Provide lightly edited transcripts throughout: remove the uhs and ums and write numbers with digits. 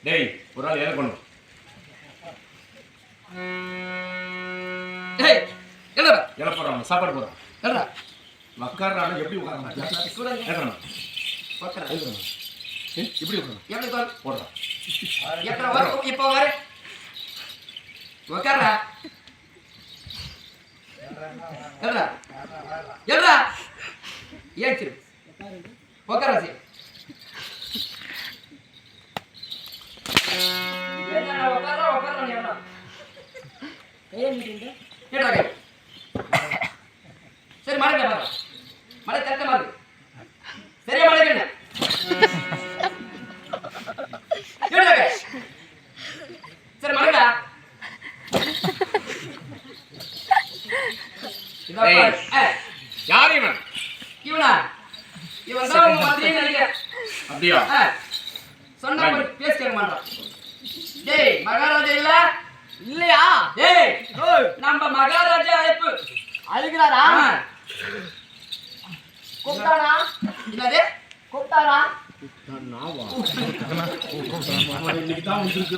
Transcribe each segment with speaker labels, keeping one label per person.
Speaker 1: டேய் ஒரு ஆள் ஏறக்கணும்.
Speaker 2: ஏய் என்னடா
Speaker 1: எல போறாங்க சாப்பாடு போறாங்க.
Speaker 2: என்னடா
Speaker 1: வக்கறானே எப்படி உட்கார்றாங்க? ஏறணும்.
Speaker 2: வக்கறா.
Speaker 1: இப்படி உட்கார்றாங்க.
Speaker 2: எப்படி உட்கார்
Speaker 1: போடுறா.
Speaker 2: எத்தனை வர இப்போ வர. வக்கறா. என்னடா? என்னடா? ஏச்சு. வக்கறா சி. உட்கார நீ எவ்வளோ கேட்டாங்க. சரி மழைக்க பாரு, மழை கரெக்டாக மாறு, சரியா மழைக்கு என்ன கேட்டாங்க. சரி மழைடா
Speaker 1: யார் இவன்?
Speaker 2: இவனா? இவன் தான் உங்க மந்திரின்னு நினைக்கிறேன்.
Speaker 1: அப்படியா?
Speaker 2: சொன்னா பேச கேட்க மாட்டான். டேய் மகாராஜா இல்ல இல்லையா? டேய் நம்ம மகாராஜா அழைப்பு அழுகிறாரா? கூப்பிட்டானா? என்னது கூப்பிட்டானா?
Speaker 1: இன்னைக்கு தான் வந்திருக்கு.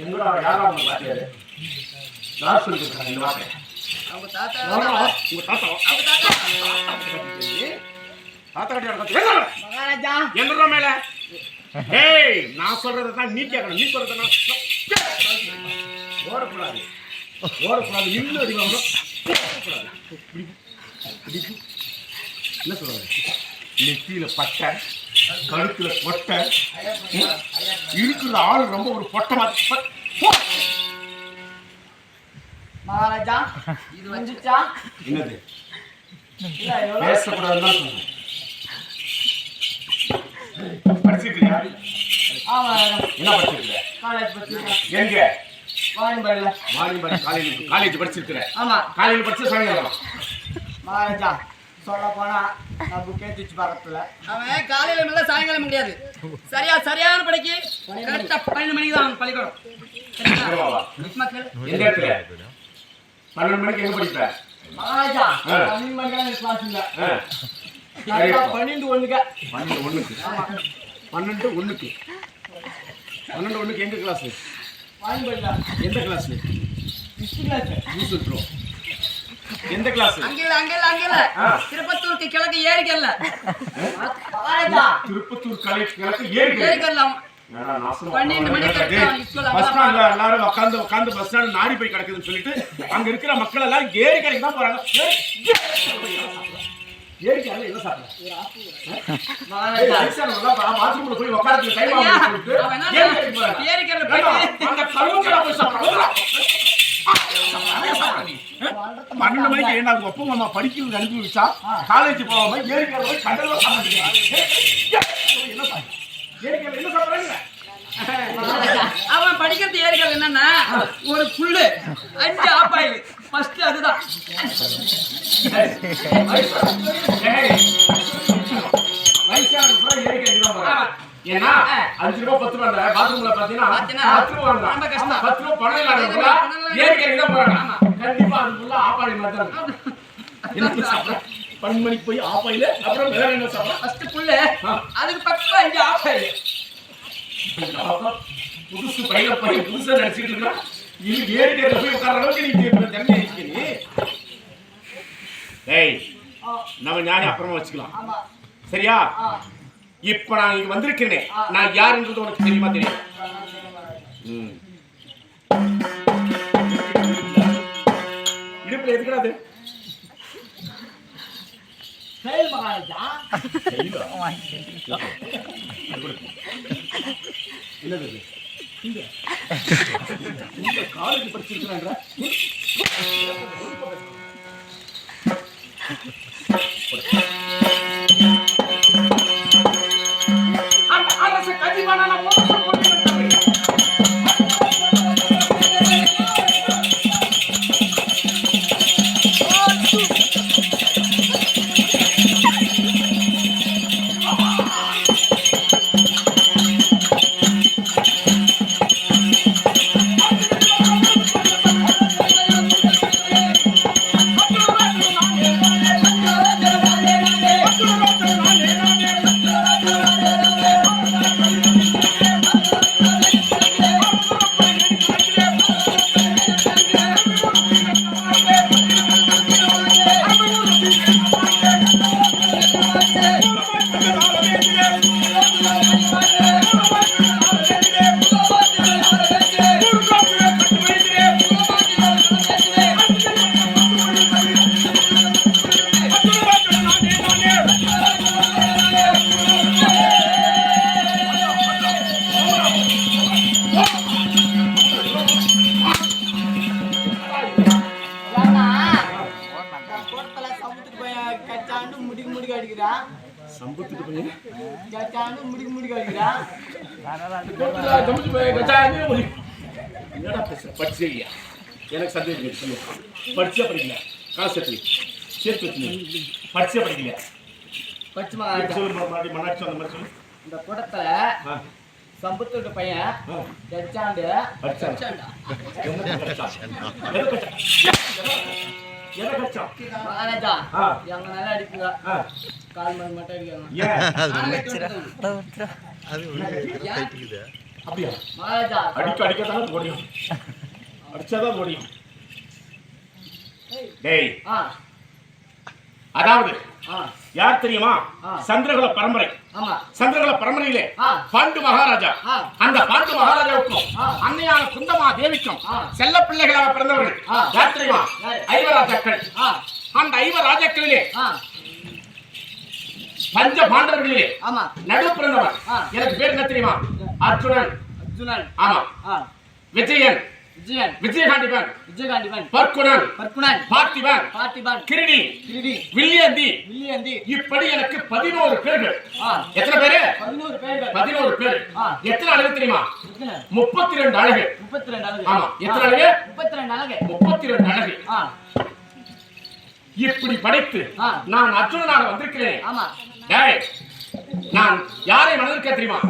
Speaker 1: எங்கடா யாரா உங்க பாட்டியாரு? நான் சொல்லிக்கிறேன் இந்த வார்த்தை.
Speaker 2: அவங்க தாத்தா
Speaker 1: உங்க தாத்தா
Speaker 2: அவங்க தாத்தா
Speaker 1: தாத்தா கட்டியா
Speaker 2: மகாராஜா
Speaker 1: எங்கடா மேல? ஏய் நான் சொல்றத தான் நீ கேட்கணும். நீ சொல்றத நான் ஓடக்கூடாது. ஓடக்கூடாது. நின்று அடிவாங்க. என்ன சொல்றாரு? நெத்தியில பட்டை, கழுத்துல கொட்டை, இருக்கிற ஆளு ரொம்ப ஒரு பொட்டமா.
Speaker 2: மகாராஜா இது வந்துச்சா?
Speaker 1: என்னது பேசக்கூடாதுன்னு தான் சொல்றேன். படிச்சிருக்கியா?
Speaker 2: ஆமா
Speaker 1: என்ன படிச்சிருக்க?
Speaker 2: காலேஜ் படிச்சிருக்கேன்.
Speaker 1: எங்க?
Speaker 2: வாணிபாடில.
Speaker 1: வாணிபாடி காலேஜ் படிச்சிருக்கிற?
Speaker 2: ஆமா.
Speaker 1: காலையில் படிச்சு சாயங்காலம்.
Speaker 2: மகாராஜா சொல்ல போனா நான் புக்கே தூச்சு பார்க்கல. அவன் காலையில மேல சாயங்காலம் முடியாது. சரியான படிக்கு கரெக்டா 12 மணிக்கு தான் அவன் பள்ளிக்கூடம்.
Speaker 1: எந்த இடத்துல? 12 மணிக்கு எங்க படிப்ப?
Speaker 2: மகாராஜா 12 மணிக்கு கிளாஸ் இல்ல. 12:01க்கு.
Speaker 1: 12:01 எங்க கிளாஸ்?
Speaker 2: வாணிபாடில.
Speaker 1: எந்த கிளாஸ்?
Speaker 2: History class.
Speaker 1: யூசுல்ட்ரோ. எந்த கிளாஸ்?
Speaker 2: அங்கல திருப்பத்தூருக்கு கிழக்கு ஏரிக்கல்ல. மகாராஜா
Speaker 1: திருப்பத்தூர் கிழக்கு ஏரிக்கல்ல.
Speaker 2: 12 மணிக்கு
Speaker 1: பஸ் ஸ்டாண்ட்ல எல்லாரும் உட்கார்ந்து பஸ் ஸ்டாண்ட் நாடி போய் கிடக்குதுன்னு சொல்லிட்டு அங்க இருக்கிற மக்கள் எல்லாம் ஏரிக்கரைக்கு தான் போறாங்க. ஏரிக்கரையில என்ன சாப்பிடுறாங்க? பாத்ரூம்ல போய் உட்கார்ந்து கை வாங்க சொல்லிட்டு
Speaker 2: ஏரிக்கரையில போய்
Speaker 1: அந்த கருவங்கடா போய் சாப்பிடுறாங்க. 12 மணிக்கு என்ன ஒப்ப மாமா படிக்கிறது அனுப்பி வச்சா காலேஜ் போகாம ஏரிக்கரை போய் கடல்ல சாப்பிடுறாங்க. ஏரிக்கரை என்ன சாப்பிடுறாங்க?
Speaker 2: அவன் படிக்கிறது ஏரிக்கல் என்னன்னா ஒரு புல்லு 5 ஆப்பாயில் ஃபர்ஸ்ட் அதுதான்.
Speaker 1: ஏன்னா 5 ரூபாய் 10 ரூபாய் பாத்ரூம்ல பாத்தீங்கன்னா 10 ரூபாய்
Speaker 2: ரொம்ப கஷ்டம்.
Speaker 1: 10 ரூபாய் பணம் இல்லாதவங்க ஏரிக்கரைக்கு தான் போறாங்க. கண்டிப்பா அதுக்குள்ள ஆப்பாடி மாதிரி தான். என்ன சாப்பிடுற? 12 மணிக்கு போய் ஆப்பாயில அப்புறம் வேற என்ன சாப்பிடுற?
Speaker 2: ஃபர்ஸ்ட் புல்லு அதுக்கு பக்கத்துல 5 ஆப்பாயில்.
Speaker 1: புதுசு பையில போய் புதுசா நடிச்சுட்டு இருக்கா. இது ஏரிக்கரையில போய் உட்கார்ற அளவுக்கு நீ தண்ணி அடிக்கிறீ. ஏய் நம்ம ஞானி அப்புறமா வச்சுக்கலாம். சரியா? இப்ப நான் இங்க வந்திருக்கிறேன். நான் யாருன்றது உனக்கு தெரியுமா? தெரியும். இடுப்புல எதுக்குறாது?
Speaker 2: செயல் மகாராஜா.
Speaker 1: என்னது? இங்க காலேஜ் படிச்சிருக்கிறாங்க. அந்த அரசு கதிவான சம்பத்துக்கு போய்
Speaker 2: முடிக்க அடிக்கிறான்.
Speaker 1: என்னடா பேசுற? படிச்சியா? எனக்கு சந்தேகம் இருக்கு. படிச்சா படிக்கல, காசு சேர்த்து வச்சு படிச்சா படிக்கல. மன்னாட்சி அந்த மாதிரி சொல்லு.
Speaker 2: இந்த கூட்டத்துல சம்புத்து பையன் கச்சாண்டு மகாராஜா எங்க நல்லா அடிப்புங்க. கால் மணி மட்டும் அடிக்காங்க. மகாராஜா
Speaker 1: அடிக்கத்தான் முடியும், அடிச்சாதான் முடியும். டேய், அதாவது யார் தெரியுமா? சந்திரகுல பரம்பரை. சந்திரகுல பரம்பரையிலே பாண்டு மகாராஜா, அந்த பாண்டு மகாராஜாவுக்கும் அன்னையான குந்தமா தேவிக்கும் செல்ல பிள்ளைகளாக பிறந்தவர்கள் யார் தெரியுமா? ஐவராஜாக்கள். அந்த ஐவராஜாக்களிலே பஞ்ச பாண்டவர்களிலே நடு பிறந்தவன் எனக்கு பேர் என்ன தெரியுமா? அர்ஜுனன். ஆமா. விஜயன். விஜயகாண்டிபன். பர்க்குணன். பார்த்திபன். கிரிடி. வில்லியந்தி. இப்படி எனக்கு 11 பேர்கள். எத்தனை பேரு? 11 பேர். எத்தனை அழகு தெரியுமா? 32 அழகு. ஆமா. எத்தனை அழகு? 32 அழகு. இப்படி படைத்து நான் அர்ஜுனனாக வந்திருக்கிறேன். டேய், நான் யாரை மனதிற்க தெரியுமா?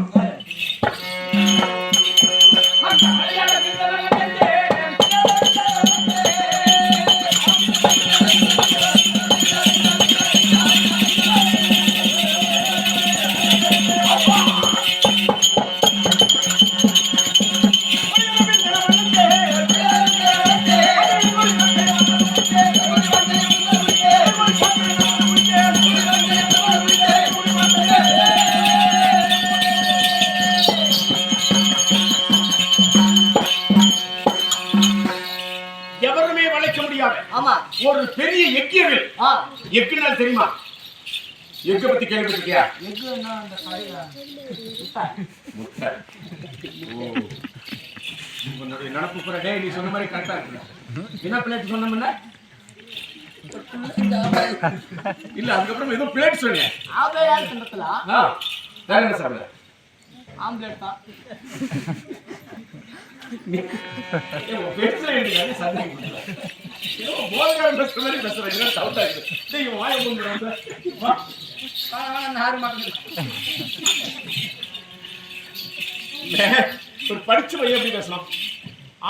Speaker 1: ஒரு பெரிய எக்கியவில். எக்குனால் தெரியுமா? எக்க பத்தி கேள்விப்பட்டிருக்கியா? உன்னுடைய நடப்பு புற டே நீ சொன்ன மாதிரி கரெக்டா இருக்கு. என்ன பிளேட் சொன்னோம்னா இல்ல, அதுக்கப்புறம் ஏதோ பிளேட் சொன்னேன். வேற என்ன சாப்பிட? ஆம்லெட் தான். ஒரு படிச்ச பையன் எப்படி பேசலாம்?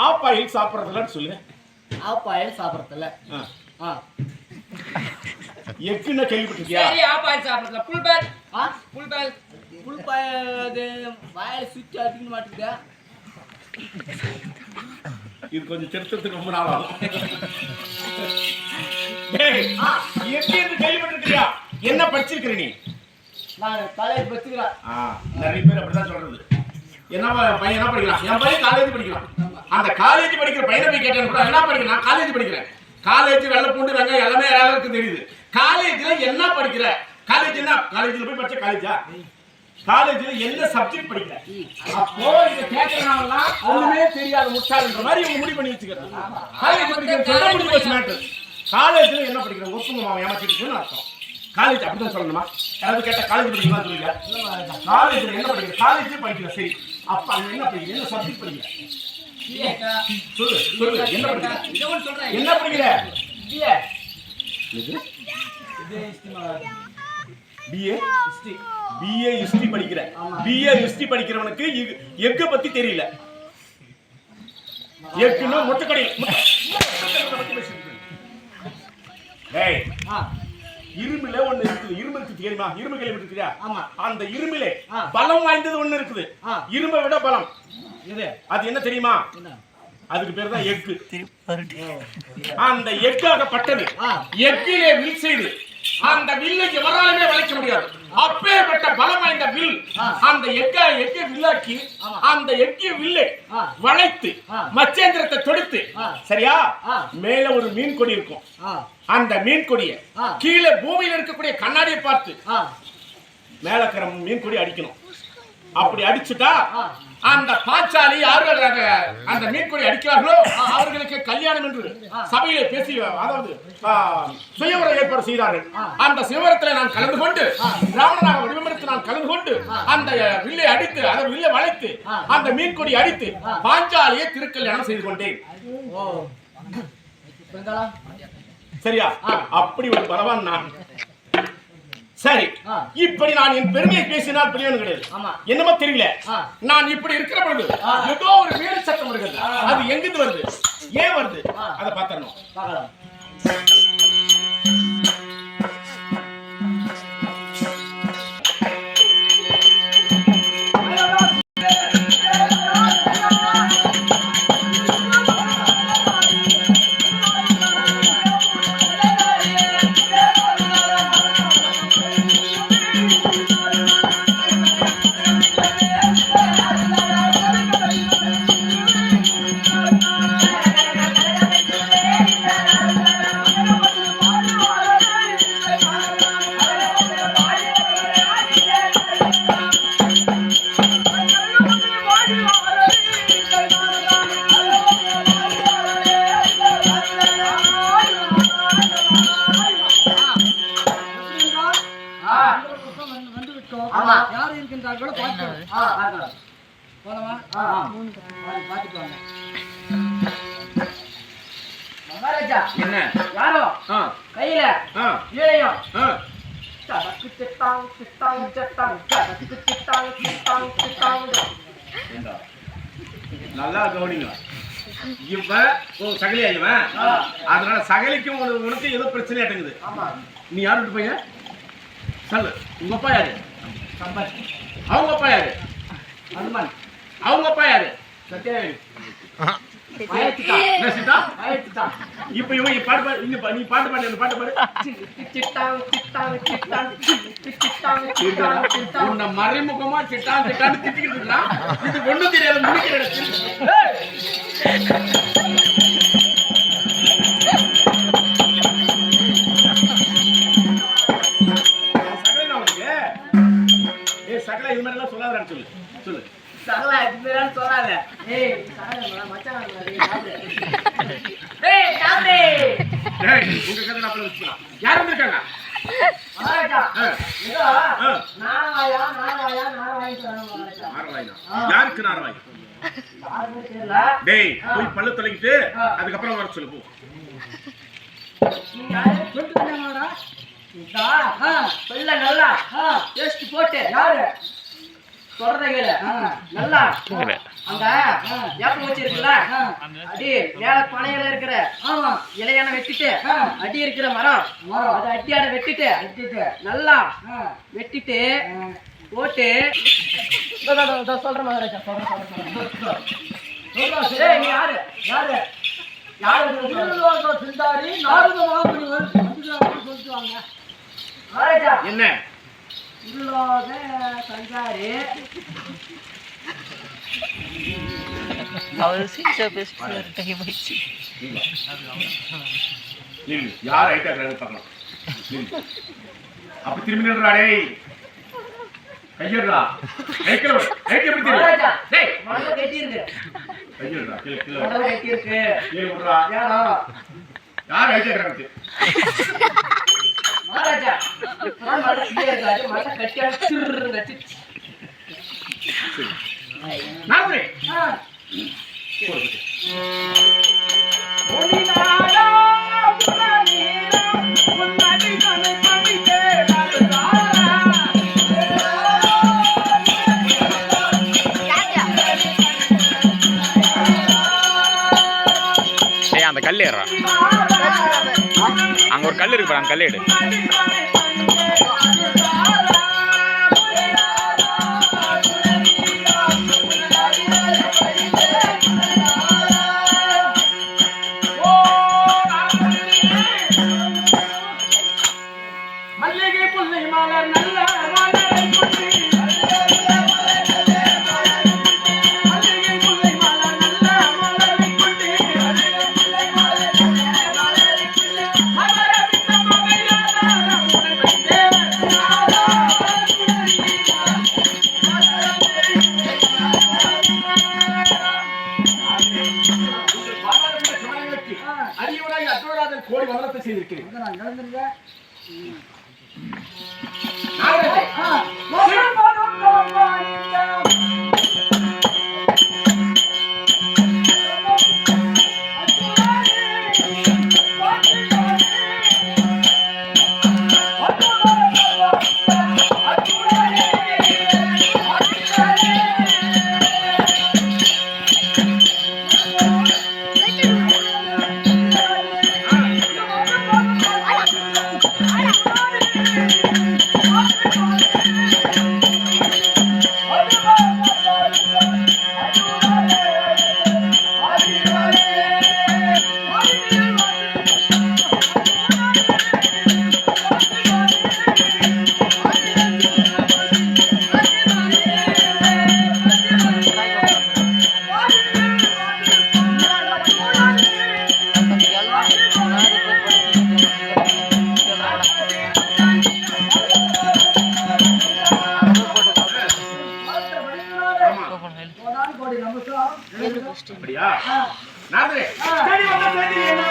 Speaker 1: ஆப்பாயில் சாப்பிடறதுல சொல்லு. ஆப்பாயில் சாப்பிடறதுல எக்குன்னு கேள்விப்பட்டிருக்கியா? ஆப்பாயில் சாப்பிடறதுல புல் பால் வாயில சுத்தி அடிக்க மாட்டேங்குதா? இது கொஞ்சம் திருத்தத்துக்கு ரொம்ப நாள் ஆகும். கேள்விப்பட்டிருக்கியா? என்ன படிச்சிருக்கிற நீ? நான் காலேஜ் படிச்சிருக்கேன். நிறைய பேர் அப்படிதான் சொல்றது. என்ன பையன் என்ன படிக்கிறான்? என் பையன் காலேஜ் படிக்கிறான். அந்த காலேஜ் படிக்கிற பையனை போய் கேட்டேன் கூட என்ன படிக்கிறேன்? நான் காலேஜ் படிக்கிறேன். காலேஜ் வெள்ளை பூண்டு வெங்காயம் எல்லாமே எல்லாருக்கும் தெரியுது. காலேஜ்ல என்ன படிக்கிற? காலேஜ் என்ன? காலேஜ்ல போய் படிச்ச காலேஜா? காலேஜ்ல என்ன சப்ஜெக்ட் படிக்கிற? அப்போ இத கேக்குறவங்க ஒண்ணுமே தெரியாத முட்டாள்ன்ற மாதிரி இவங்க முடிவு பண்ணி வச்சுக்கிறாங்க. காலேஜ் படிக்கிற சொல்ல முடிஞ்சு போச்சு மேட்டர். காலேஜ்ல என்ன படிக்கிற? ஒத்துமை மாமா ஏமாத்திட்டுன்னு அர்த்தம். காலேஜ் அப்படிதான் சொல்லணுமா? யாராவது கேட்டா காலேஜ் படிக்கலாம் சொல்லுங்க. காலேஜ்ல என்ன படிக்கிற? காலேஜ் படிக்கிற. சரி, அப்ப அங்க என்ன படிக்கிற? என்ன சப்ஜெக்ட் படிக்கிற? சொல்லு சொல்லு. என்ன படிக்கிற? என்ன படிக்கிற? BA. BA history. BA history படிக்கிற. பிஏ ஹிஸ்டரி படிக்கிறவனுக்கு எக்க பத்தி தெரியல. எக்குன்னா முட்டைக்கடை. டேய், இரும்புல ஒண்ணு இருக்குது. இரும்பு இருக்கு தெரியுமா? இரும்பு கேள்விப்பட்டிருக்கியா? ஆமா. அந்த இரும்பிலே பலம் வாய்ந்தது ஒண்ணு இருக்குது. இரும்பை விட பலம். அது என்ன தெரியுமா? அதுக்கு பேர் தான் எக்கு. அந்த எக்காகப்பட்டது எக்கிலே வில் செய்து அந்த வில்லை எவராலுமே வளைக்க முடியாது. அப்பேற்பட்ட பலம் வாய்ந்த வில். அந்த எக்க வில்லாக்கி அந்த எக்கிய வில்லை வளைத்து மச்சேந்திரத்தை தொடுத்து, சரியா, மேல ஒரு மீன் கொடி இருக்கும். அந்த மீன் கொடியை கீழே பூமியில இருக்கக்கூடிய கண்ணாடியை பார்த்து மேல இருக்கிற மீன் கொடி அடிக்கணும். அப்படி அடிச்சுட்டா அந்த பாஞ்சாலி யாரு அந்த மீன்கொடி அடிக்கிறார்களோ அவர்களுக்கு கல்யாணம் என்று சபையிலே பேசி, அதாவது சுயவரம் ஏற்பாடு செய்தார்கள். அந்த சுயவரத்தில் நான் கலந்து கொண்டு, ராவணனாக வடிவமெடுத்து நான் கலந்து கொண்டு அந்த வில்லை அடித்து, அதை வில்லை வளைத்து அந்த மீன்கொடி அடித்து பாஞ்சாலியை திருக்கல்யாணம் செய்து கொண்டேன். சரியா? அப்படி ஒரு பலவான் நான். சரி, இப்படி நான் என் பெருமையை பேசினால் பிரியவன் கிடையாது. என்னமோ தெரியல, நான் இப்படி இருக்கிற பொழுது ஏதோ ஒரு வீடு சத்தம் வருகிறது. அது எங்கிருந்து வருது, ஏன் வருது, அதை பார்த்தரணும். என்ன யாரோ கையில ஏழையும் நல்லா கவனிங்க. இவன் சகலியா இவன், அதனால சகலிக்கும் உனக்கு ஏதோ பிரச்சனை ஆட்டுங்குது. நீ யாரு பையன் சொல்லு. உங்க அப்பா யாரு? அவங்க அப்பா யாரு? ஹனுமான். அவங்க அப்பா யாரு? சத்யாவேலி. இப்ப இவன் பாட்டு பாடு, நீ பாட்டு பாடு, பாட்டு பாடு. உன்னை மறைமுகமா சிட்டான் சிட்டான்னு திட்டிக்கிட்டு இருக்கான். இது ஒண்ணும் தெரியாத முடிக்கிற இடத்தில் சகல அவனுக்கு சகல இது மாதிரி எல்லாம் சொல்லாதான்னு சொல்லு. சொல்லு சகல இதுதான் சொல்லாத. ஏய் சகல மச்சான் ஏய் டாடே ஏய் உங்க கதை நான் பேசுறேன். யார் வந்திருக்காங்க? மகாராஜா இதோ நாராயா யாருக்கு நாராயா? யாருக்கு தெரியல. டேய் போய் பல்ல தொலைக்கிட்டு அதுக்கு அப்புறம் வர சொல்லு போ. நீ யாரு சொல்லிட்டு வந்தாங்கடா? இதா பல்ல நல்லா டேஸ்ட் போட்டு யாரு சொல்றீங்களே நல்லா அந்த ஏப்பம் வச்சு இருக்குல்ல, அடி மேல பனையில இருக்கிற இலையான வெட்டிட்டு அடி இருக்கிற மரம் அதை அடியாட வெட்டிட்டு நல்லா வெட்டிட்டு போட்டு சொல்ற மகாராஜா சொல்றேன். நீ யாரு யாரு யாரு சிந்தாரி நாரத மகாமுனிவர் சொல்லிட்டு வாங்க மகாராஜா. என்ன இருளோக சஞ்சாரி
Speaker 3: அவர் சீசா பேசுற டைம் ஆயிடுச்சு.
Speaker 1: யார் ஐட்டா பார்க்கலாம். அப்ப திரும்பி நின்றா. டேய் கையடா கைக்கல கைக்கு எப்படி தெரியும்? டேய் மண்ட கட்டி இருக்கு. கையடா கீழ மண்ட கட்டி இருக்கு. கீழ விடுறா. யார் ஐட்டா கறந்து? மகாராஜா நான் மண்ட கட்டி இருக்கு. மண்ட கட்டி அடிச்சிரு கட்டி. நாமரே போடு. ஒளினாடா புனீரா உன்னடி கனை கவிதே நல்தாரா.
Speaker 4: ஏய் அந்த கல் ஏறா. அங்க ஒரு கல் இருக்கு பாரு, அந்த கல் எடு.
Speaker 1: செய்திருக்கிறேன்.
Speaker 2: நான் நடந்துருங்க.
Speaker 1: அப்படியா? நாதரே, தேடி வந்த செய்தி என்ன?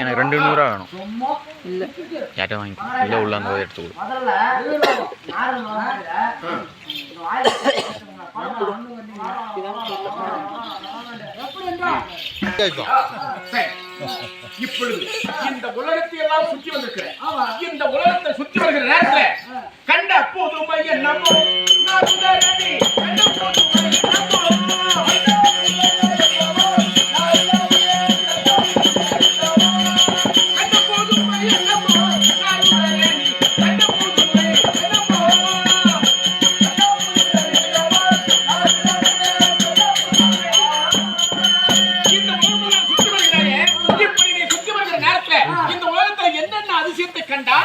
Speaker 4: எனக்கு 200 வேணும். இல்லை யார்கிட்ட வாங்கி இல்லை உள்ள அந்த எடுத்து கொடு.
Speaker 1: இப்பொழுது இந்த உலகத்தை எல்லாம் சுற்றி வந்திருக்கிறேன். இந்த உலகத்தை சுற்றி வருகிற நேரத்துல கண்ட போதுமை என்னமோ கண்டா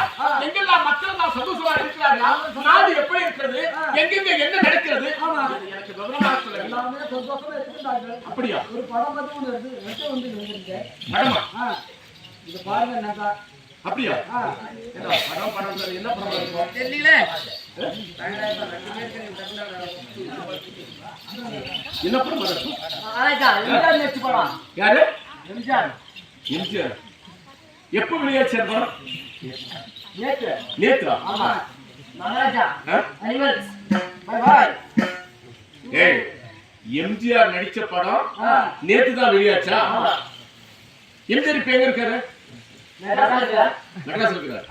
Speaker 1: எங்கெல்லாம் மக்கள் எல்லாம் சந்தோஷமா இருக்கிறார்கள், நாடு எப்படி இருக்கிறது, எங்கெங்க என்ன நடக்கிறது, எனக்கு விவரமா சொல்லுங்க.
Speaker 2: எல்லாமே சந்தோஷமா இருக்கிறாங்க.
Speaker 1: அப்படியா?
Speaker 2: ஒரு படம் மட்டும் ஒன்று இருக்கு, ரெண்டு வந்து இருக்கு.
Speaker 1: படமா?
Speaker 2: இது பாருங்க என்னக்கா.
Speaker 1: அப்படியா? என்ன படம் படம் என்ன படம் இருக்கும்?
Speaker 2: தெரியல.
Speaker 1: என்ன படம் இருக்கும்?
Speaker 2: ஆயிட்டா எம்ஜிஆர் நடிச்ச படம்.
Speaker 1: யாரு?
Speaker 2: எம்ஜிஆர்.
Speaker 1: எம்ஜிஆர். எப்ப வெளியாச்சு படம்?
Speaker 2: நேத்து.
Speaker 1: நேத்தா?
Speaker 2: ஆமா. மகாராஜா. அனிமல்ஸ். Bye bye.
Speaker 1: ஏய், எம்ஜிஆர் நடிச்ச படம் நேத்து தான் வெளியாச்சா? எம்ஜிஆர் இப்ப எங்க இருக்காரு? மெட்ராஸ்ல இருக்காரு.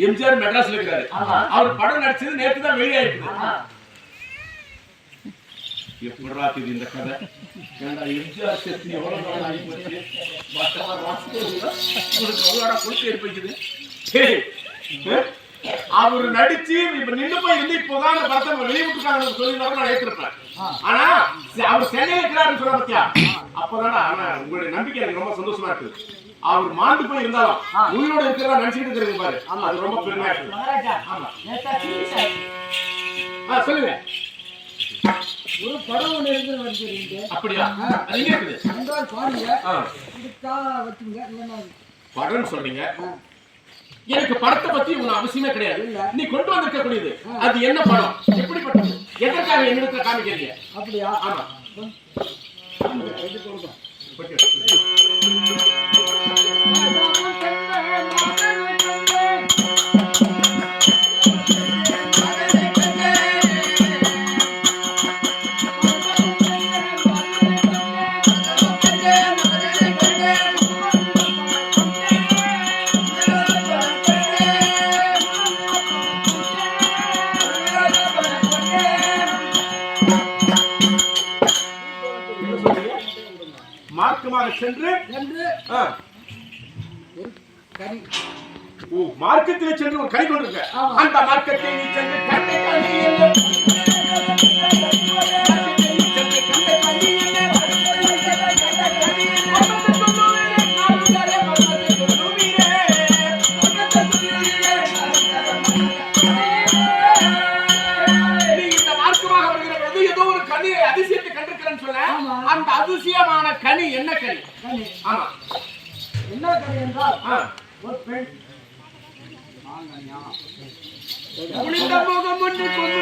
Speaker 1: எம்ஜிஆர் மெட்ராஸ்ல இருக்காரு. அவர் படம் நடிச்சது நேத்து தான் வெளியாயிருக்கு. எப்படா இது இந்த கதை? ஏண்டா எம்ஜிஆர் செத்து எவ்வளவு நாள் ஆகி போச்சு? மத்தவங்க வாசிக்கிறதுல ஒரு கவுளாட கொடுத்து எடுப்பிக்குது. அவரு நடிச்சு இப்ப நின்று போய் இருந்து இப்போதான் அந்த படத்தை வெளியிட்டுருக்காங்க சொல்லி நான் ஏற்றிருப்பேன். ஆனா அவர் சென்னையில இருக்கிறாருன்னு சொல்ல பத்தியா? அப்பதானே ஆனா உங்களுடைய நம்பிக்கை எனக்கு ரொம்ப சந்தோஷமா இருக்கு. அவர் மாண்டு போய் இருந்தாலும் உயிரோட இருக்கிறதா நினைச்சுக்கிட்டு இருக்கிறது பாரு, அது ரொம்ப பெருமையா இருக்கு. சொல்லுங்க.
Speaker 2: ஒரு படம் ஒன்று இருந்து வந்துருக்கு.
Speaker 1: அப்படியா? அது எங்க இருக்குது?
Speaker 2: அந்த பாருங்க. இதுக்கா வச்சுங்க.
Speaker 1: படம் சொல்றீங்க. எனக்கு படத்தை பத்தி உனக்கு அவசியமே கிடையாது. நீ கொண்டு வந்திருக்க கூடியது அது என்ன படம், எப்படிப்பட்டது, எதற்காக என்னிடத்துல காமிக்கிறீங்க?
Speaker 2: அப்படியா?
Speaker 1: ஆமா. மார்க்கமாக சென்று
Speaker 2: கறி
Speaker 1: மார்க்கத்திலே சென்று ஒரு கனி கொண்டிருக்க. அந்த மார்க்கத்தை நீ சென்று கண்டை கனி அதிசயத்தை கண்டிருக்கிறேன்னு சொல்ல. அந்த அதிசயமான கனி என்ன கனி? ஆமா,
Speaker 2: என்ன கனி என்றால் ஒரு பெண்
Speaker 1: குளிந்த முகம் ஒன்று கொம்பு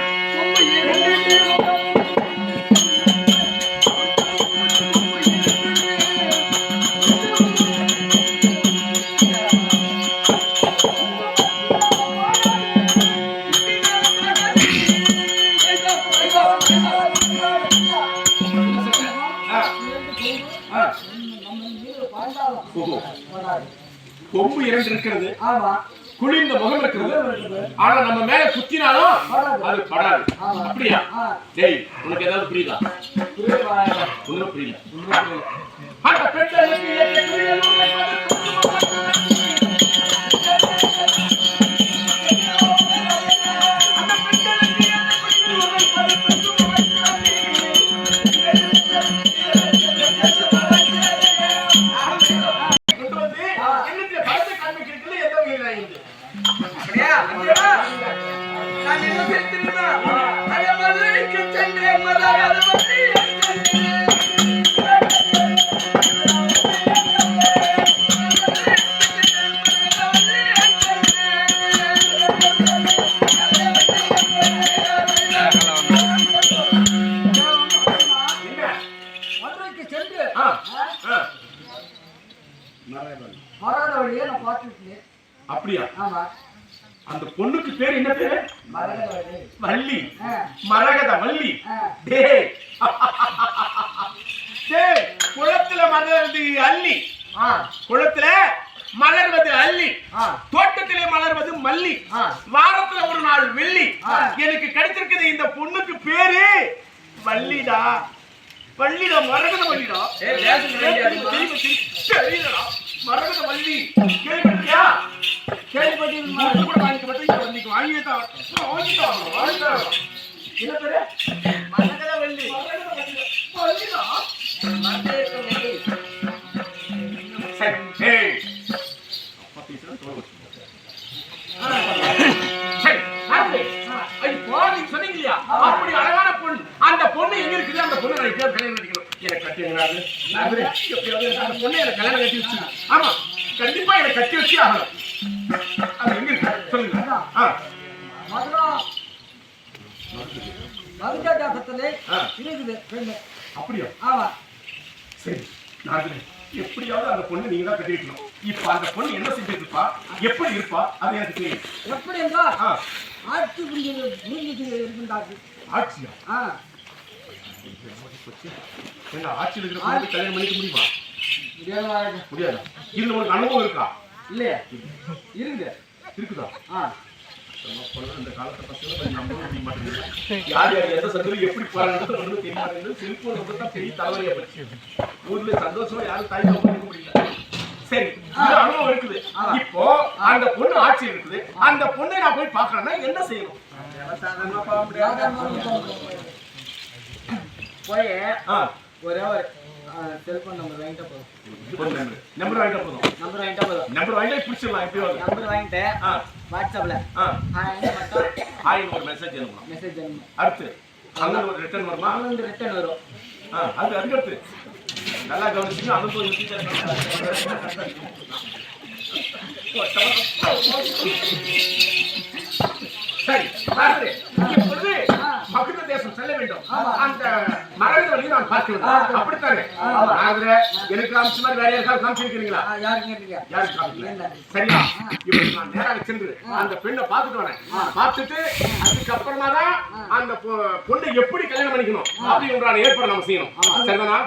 Speaker 1: கொம்பு இரண்டு இருக்கிறது, குளிர்ந்த முகம் இருக்கிறது. ஆனா நம்ம மேல குத்தினாலும் அது படாது. அப்படியா? டேய், உனக்கு ஏதாவது புரியுதா? ஒண்ணும் புரியல. அந்த பெண்களுக்கு ஏற்ற துரியலும் அப்படியா? அந்த பொண்ணுக்கு பேர் என்ன பேரு? வள்ளி. மரகத வள்ளி. டேய், குளத்துல மலர்வது அள்ளி, குளத்துல மலர்வது அள்ளி, தோட்டத்திலே மலர்வது மல்லி, வாரத்துல ஒரு நாள் வெள்ளி. எனக்கு கிடைச்சிருக்குது இந்த பொண்ணுக்கு பேரு வள்ளிடா. வள்ளிடா, மரகத வள்ளிடா. மரகத வள்ளி கேள்விப்பட்டியா? கேள்விப்பட்டு கூட வாங்கிக்கப்பட்டு இங்க வந்து வாங்கிதான். என்ன பேரு? மரகத வள்ளி. வள்ளிடா. சொன்னீங்க அப்படி அழகான பொண்ணு. அந்த பொண்ணு எங்க இருக்குது? அந்த பொண்ணு நான் இப்ப கல்யாணம் கட்டிக்கணும். எனக்கு கட்டிங்கிறாரு. அந்த பொண்ணு எனக்கு கல்யாணம் கட்டி வச்சு. ஆமா, கண்டிப்பா எனக்கு கட்டி வச்சு ஆகணும். அது எங்க இருக்கு சொல்லுங்க. அப்படியா? சரி, எப்படியாவது அந்த பொண்ணு நீங்க தான் கட்டி வைக்கணும். இப்ப அந்த பொண்ணு என்ன செஞ்சுட்டு இருப்பா, எப்படி இருப்பா, அது எனக்கு தெரியும்.
Speaker 2: எப்படி என்றால் ஆட்சி இருக்கின்றார்கள்.
Speaker 1: ஆட்சியா? என்ன ஆட்சியில் இருக்கிற பொண்ணு கல்யாணம் பண்ணிக்க முடியுமா? முடியாது. இதுல உனக்கு அனுபவம் இருக்கா?
Speaker 2: இல்லையா?
Speaker 1: இருக்குதா? இந்த காலத்தை பசங்க நம்பவும் முடிய மாட்டேங்குது. யார் யார் எந்த சந்தோஷம் எப்படி போறாங்கிறது தெரிய மாட்டேங்குது. செல்போன் வந்து தான் பெரிய தலைவலியா போச்சு. ஊர்ல சந்தோஷமா யாரும் தாய் பண்ணிக்க முடியல. சரி, இது அனுபவம் இருக்குது. இப்போ அந்த பொண்ணு ஆட்சி இருக்குது. அந்த பொண்ணை நான் போய் பாக்குறேன்னா என்ன செய்யணும்?
Speaker 2: போய் ஒரே ஒரு செல்போன் நம்பர் வாங்கிட்டா போதும்.
Speaker 1: நம்பர் வாங்கிட்டா பிடிச்சிடலாம். எப்படி
Speaker 2: நம்பர் வாங்கிட்டு வாட்ஸ்அப்ல
Speaker 1: ஹாய் ஒரு மெசேஜ் அனுப்பணும். அடுத்து அங்க ஒரு ரிட்டர்ன் வருமா?
Speaker 2: ரிட்டர்ன் வரும்.
Speaker 1: அதுக்கு அடுத்து நல்லா கவனிச்சுங்க. அனுபவம் சரி, பக்கத்து தேசம் செல்ல வேண்டும். அந்த மரகத வழி நான் பார்க்க வேண்டும். அப்படித்தானே? எனக்கு காமிச்ச மாதிரி வேற யாருக்காவது காமிச்சிருக்கீங்களா? யாருக்கு காமிக்கல. சரியா? இப்ப நான் நேராக சென்று அந்த பெண்ணை பார்த்துட்டு வரேன். பார்த்துட்டு அதுக்கப்புறமா தான் அந்த பொண்ணை எப்படி கல்யாணம் பண்ணிக்கணும் அப்படின்ற ஏற்பாடு நம்ம செய்யணும். சரிதானா?